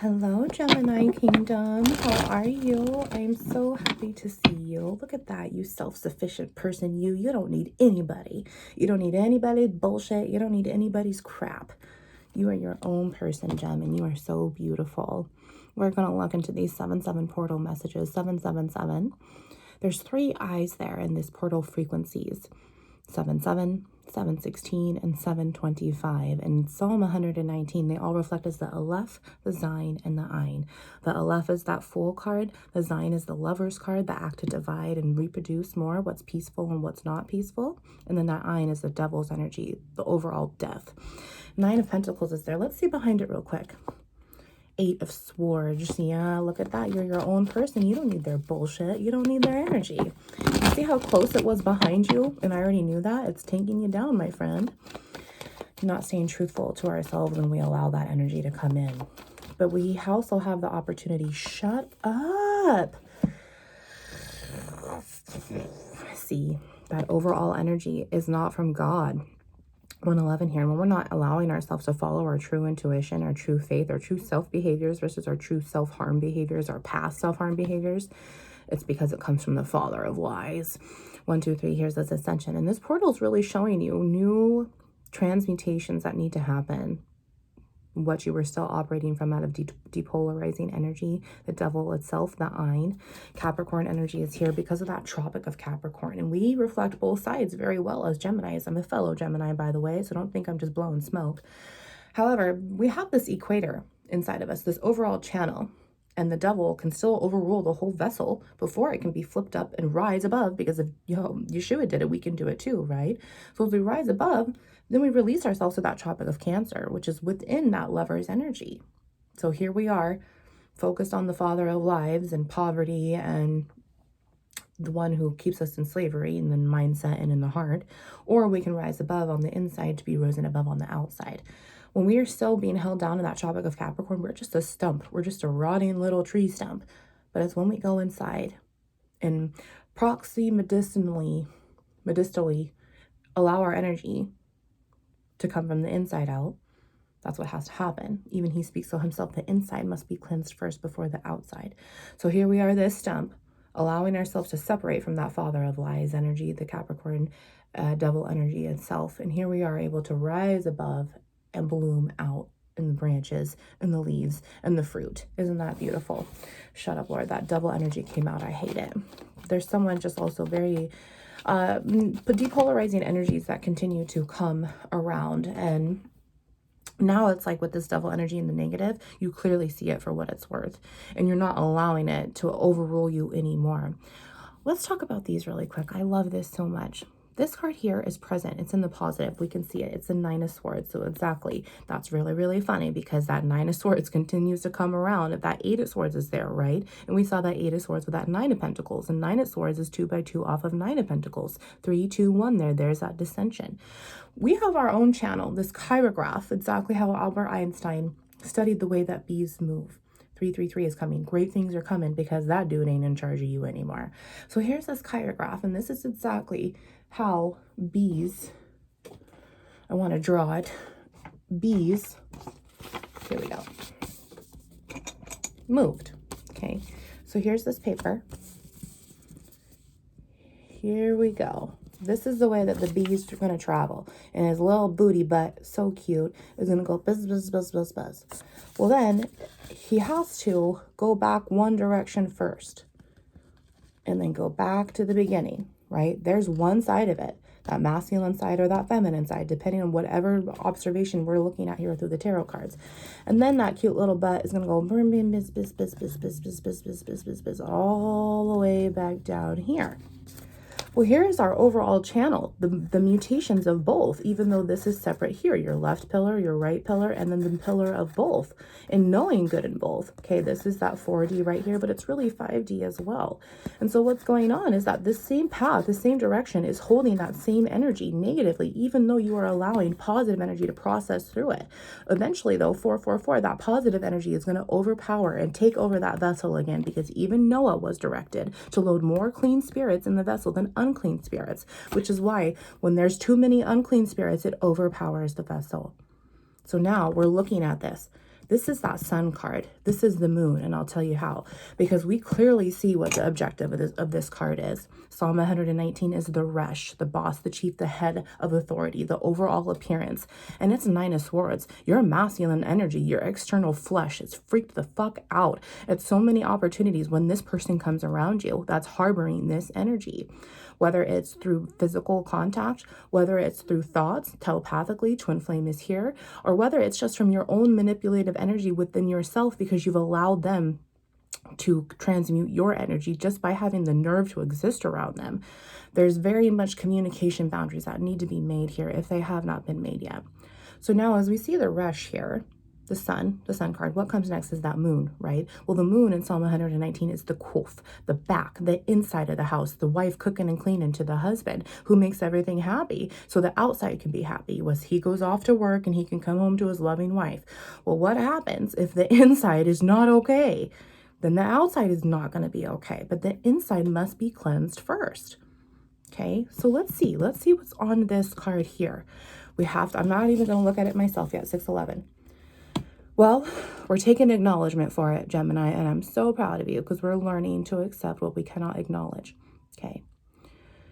Hello, Gemini Kingdom. How are you? I'm so happy to see you. Look at that, you self-sufficient person. You don't need anybody. You don't need anybody's bullshit. You don't need anybody's crap. You are your own person, Gem, and you are so beautiful. We're going to look into these 7-7 portal messages. 777. There's 3 eyes there in this portal frequencies. 7-7, 7-16, and 7-25. And Psalm 119, they all reflect as the Aleph, the Zayin, and the Ayin. The Aleph is that Fool card. The Zayin is the Lover's card, the act to divide and reproduce more, what's peaceful and what's not peaceful. And then that Ayin is the Devil's energy, the overall death. 9 of Pentacles is there. Let's see behind it real quick. 8 of Swords. Yeah, look at that. You're your own person. You don't need their bullshit. You don't need their energy. You see how close it was behind you? And I already knew that. It's taking you down, my friend. Not staying truthful to ourselves when we allow that energy to come in. But we also have the opportunity. Shut up. See, that overall energy is not from God. 111 here, when we're not allowing ourselves to follow our true intuition, our true faith, our true self behaviors versus our true self-harm behaviors, our past self-harm behaviors, it's because it comes from the father of lies. 1, 2, 3, here's this ascension. And this portal is really showing you new transmutations that need to happen. What you were still operating from out of depolarizing energy, the devil itself, the Ayin. Capricorn energy is here because of that Tropic of Capricorn. And we reflect both sides very well as Geminis. I'm a fellow Gemini, by the way, so don't think I'm just blowing smoke. However, we have this equator inside of us, this overall channel. And the devil can still overrule the whole vessel before it can be flipped up and rise above, because if Yeshua did it, we can do it too, right? So if we rise above, then we release ourselves to that Tropic of Cancer, which is within that Lover's energy. So here we are, focused on the father of lives and poverty and the one who keeps us in slavery in the mindset and in the heart. Or we can rise above on the inside to be risen above on the outside. When we are still being held down in that Tropic of Capricorn, we're just a stump. We're just a rotting little tree stump. But it's when we go inside and medicinally allow our energy to come from the inside out, that's what has to happen. Even he speaks of himself, the inside must be cleansed first before the outside. So here we are, this stump, allowing ourselves to separate from that father of lies energy, the Capricorn devil energy itself. And here we are able to rise above and bloom out in the branches and the leaves and the fruit. Isn't that beautiful? Shut up, Lord. That double energy came out. I hate it. There's someone just also very depolarizing energies that continue to come around. And now it's like with this devil energy in the negative, you clearly see it for what it's worth. And you're not allowing it to overrule you anymore. Let's talk about these really quick. I love this so much. This card here is present. It's in the positive. We can see it. It's a 9 of Swords. So exactly, that's really, really funny because that 9 of Swords continues to come around. If that 8 of Swords is there, right? And we saw that 8 of Swords with that 9 of Pentacles. And 9 of Swords is 2 by 2 off of 9 of Pentacles. 3, 2, 1 there. There's that dissension. We have our own channel, this chirograph, exactly how Albert Einstein studied the way that bees move. 333 is coming. Great things are coming because that dude ain't in charge of you anymore. So here's this chirograph, and this is exactly how bees, I want to draw it, bees, here we go, moved. Okay, so here's this paper. Here we go. This is the way that the bees are going to travel. And his little booty butt, so cute, is going to go buzz, buzz, buzz, buzz, buzz. Well, then he has to go back one direction first and then go back to the beginning, right? There's one side of it, that masculine side or that feminine side, depending on whatever observation we're looking at here through the tarot cards. And then that cute little butt is going to go all the way back down here. Well, here's our overall channel, the mutations of both, even though this is separate here, your left pillar, your right pillar, and then the pillar of both, and knowing good in both. Okay, this is that 4D right here, but it's really 5D as well. And so what's going on is that this same path, the same direction is holding that same energy negatively, even though you are allowing positive energy to process through it. Eventually, though, 444, that positive energy is going to overpower and take over that vessel again, because even Noah was directed to load more clean spirits in the vessel than unclean spirits, which is why when there's too many unclean spirits, it overpowers the vessel. So now we're looking at this. This is that sun card. This is the moon, and I'll tell you how. Because we clearly see what the objective of this card is. Psalm 119 is the Resh, the boss, the chief, the head of authority, the overall appearance. And it's 9 of Swords. Your masculine energy, your external flesh is freaked the fuck out at so many opportunities when this person comes around you that's harboring this energy. Whether it's through physical contact, whether it's through thoughts, telepathically, twin flame is here, or whether it's just from your own manipulative energy within yourself because you've allowed them to transmute your energy just by having the nerve to exist around them. There's very much communication boundaries that need to be made here if they have not been made yet. So now as we see the Resh here, the sun card, what comes next is that moon, right? Well, the moon in Psalm 119 is the kuf, the back, the inside of the house, the wife cooking and cleaning to the husband who makes everything happy so the outside can be happy. Was he goes off to work and he can come home to his loving wife. Well, what happens if the inside is not okay? Then the outside is not going to be okay, but the inside must be cleansed first. Okay, so let's see what's on this card here. I'm not even going to look at it myself yet, 611. Well, we're taking acknowledgement for it, Gemini, and I'm so proud of you because we're learning to accept what we cannot acknowledge. Okay,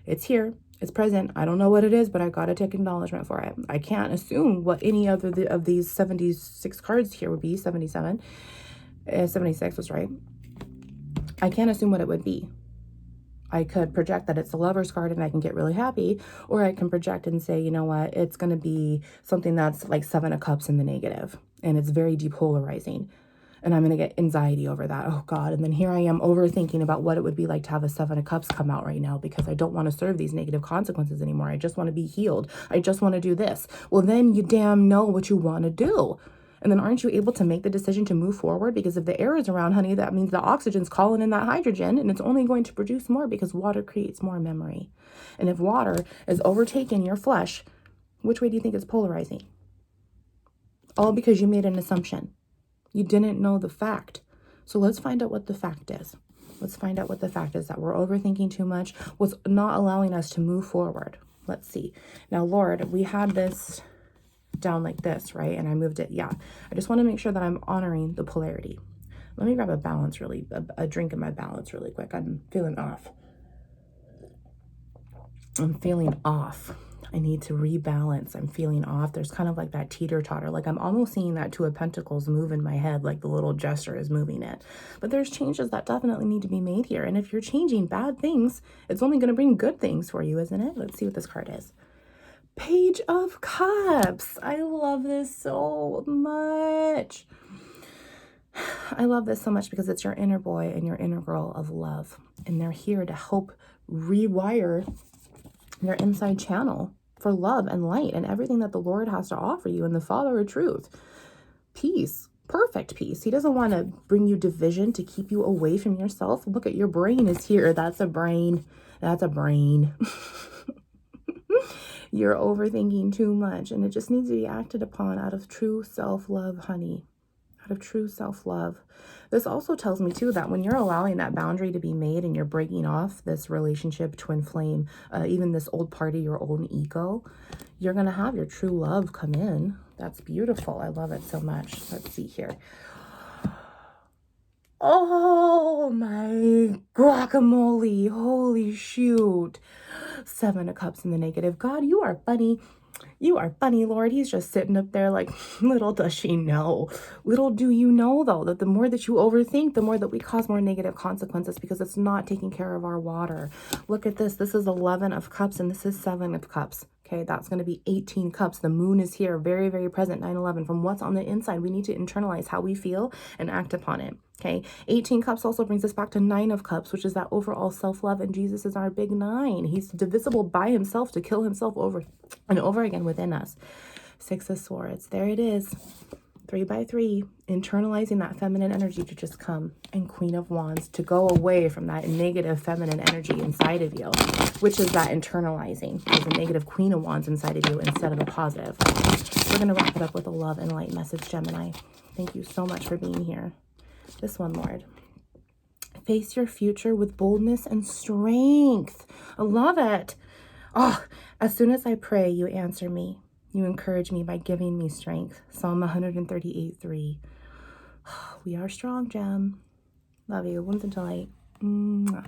it's here, it's present. I don't know what it is, but I got to take acknowledgement for it. I can't assume what any other of these 76 cards here would be. 76 was right. I can't assume what it would be. I could project that it's the Lover's card and I can get really happy, or I can project and say, you know what, it's going to be something that's like 7 of Cups in the negative, and it's very depolarizing, and I'm going to get anxiety over that. Oh God. And then here I am overthinking about what it would be like to have a 7 of Cups come out right now because I don't want to serve these negative consequences anymore. I just want to be healed. I just want to do this. Well, then you damn know what you want to do. And then aren't you able to make the decision to move forward? Because if the air is around, honey, that means the oxygen's calling in that hydrogen, and it's only going to produce more because water creates more memory. And if water is overtaking your flesh, which way do you think it's polarizing? All because you made an assumption. You didn't know the fact. So let's find out what the fact is. Let's find out what the fact is, that we're overthinking too much, what's not allowing us to move forward. Let's see. Now, Lord, we had this down like this, right? And I moved it. Yeah. I just want to make sure that I'm honoring the polarity. Let me grab a drink of my balance really quick. I'm feeling off. I need to rebalance. I'm feeling off. There's kind of like that teeter-totter. Like I'm almost seeing that 2 of Pentacles move in my head, like the little gesture is moving it. But there's changes that definitely need to be made here. And if you're changing bad things, it's only going to bring good things for you, isn't it? Let's see what this card is. Page of Cups. I love this so much. I love this so much because it's your inner boy and your inner girl of love. And they're here to help rewire your inside channel for love and light and everything that the Lord has to offer you, and the Father of truth. Peace. Perfect peace. He doesn't want to bring you division to keep you away from yourself. Look at your brain is here. That's a brain. That's a brain. You're overthinking too much, and it just needs to be acted upon out of true self-love, honey. Out of true self-love. This also tells me too that when you're allowing that boundary to be made and you're breaking off this relationship, twin flame, even this old part of your own ego, you're going to have your true love come in. That's beautiful. I love it so much. Let's see here. Oh my guacamole. Holy shoot. 7 of Cups in the negative. God, you are funny. You are funny, Lord. He's just sitting up there like, little does she know. Little do you know, though, that the more that you overthink, the more that we cause more negative consequences because it's not taking care of our water. Look at this. This is 11 of Cups and this is 7 of Cups. Okay, that's going to be 18 cups. The moon is here, very, very present, 9/11. From what's on the inside, we need to internalize how we feel and act upon it. Okay, 18 cups also brings us back to 9 of Cups, which is that overall self-love. And Jesus is our big 9. He's divisible by himself to kill himself over and over again within us. 6 of Swords. There it is. 3 by 3, internalizing that feminine energy to just come, and Queen of Wands to go away from that negative feminine energy inside of you, which is that internalizing. There's a negative Queen of Wands inside of you instead of a positive. We're going to wrap it up with a love and light message, Gemini. Thank you so much for being here. This one, Lord. Face your future with boldness and strength. I love it. Oh, as soon as I pray, you answer me. You encourage me by giving me strength. Psalm 138:3. We are strong, Gem. Love you. Wounds into light. Mwah.